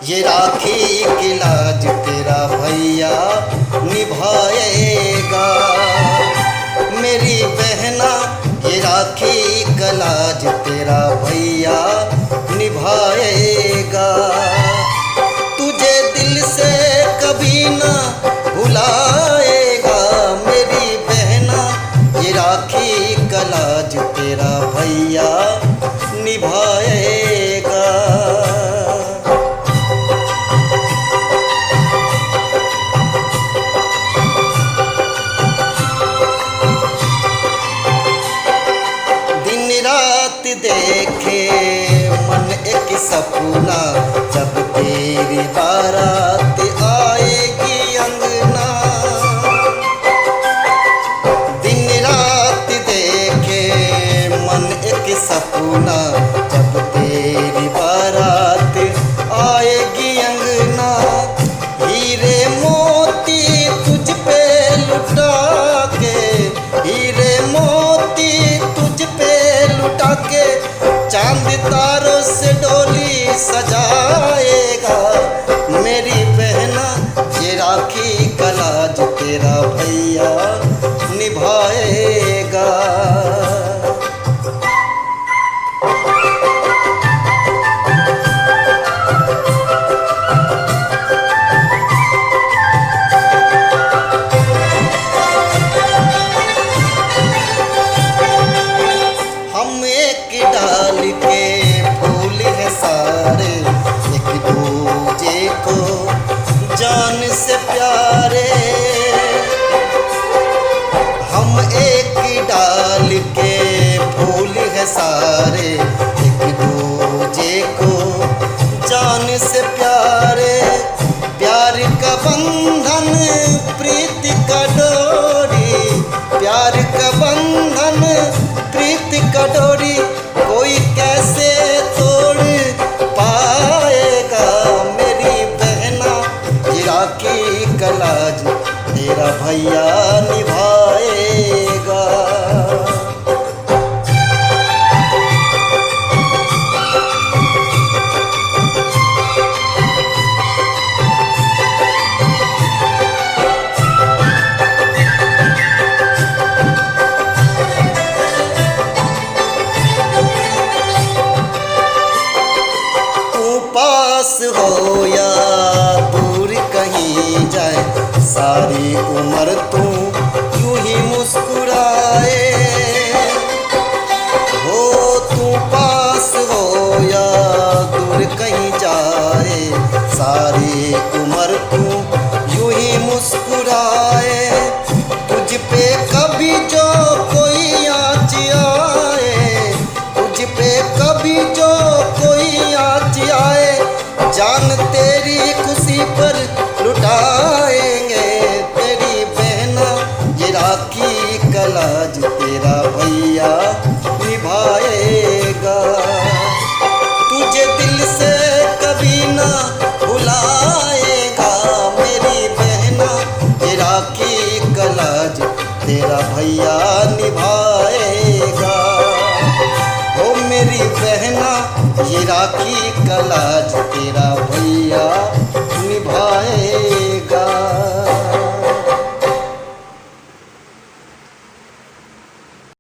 ये राखी की लाज तेरा भैया निभाएगा। मेरी बहना ये राखी का लाज तेरा भैया निभाएगा। तुझे दिल से कभी ना भुलाएगा। मेरी बहना ये राखी का लाज तेरा भैया निभाएगा। दिन रात देखे मन एक सपना, जब तेरी बारात आएगी अंगना। दिन रात देखे मन एक सपना, जब तेरी बारात आएगी अंगना। हीरे मोती तुझ पे लुटा के, हीरे मोती तुझ पे लुटा के, चांद तारों से डोली सजाएगा। मेरी बहना ये राखी का लाज तेरा भैया निभाएगा। हम एक डाल के फूल है सारे, एक दूजे को जान से प्यारे। हम एक डाल के फूल है सारे, एक दूजे को जान से प्यारे। प्यार का बंधन प्रीति का डोरी, प्यार का बंधन प्रीति का डोरी, कोई कैसे तोड़ पाएगा। मेरी बहना ये राखी का लाज तेरा भैया निभाएगा। पास हो या दूर कहीं जाए, सारी उम्र तू यूं ही मुस्कुराए। हो तू पास हो या दूर कहीं जाए, सारी उम्र तू यूं ही मुस्कुराए। तुझ पे कभी जो कोई आँच आए, तुझ पे कभी जो कोई आँच आए, जान तेरी खुशी पर लुटाएंगे। तेरी बहना ये राखी का लाज तेरा भैया निभाएगा। तुझे दिल से कभी ना भुलाएगा। मेरी बहना ये राखी का लाज तेरा भैया निभाएगा। ओ मेरी बहना ये राखी का लाज तेरा भैया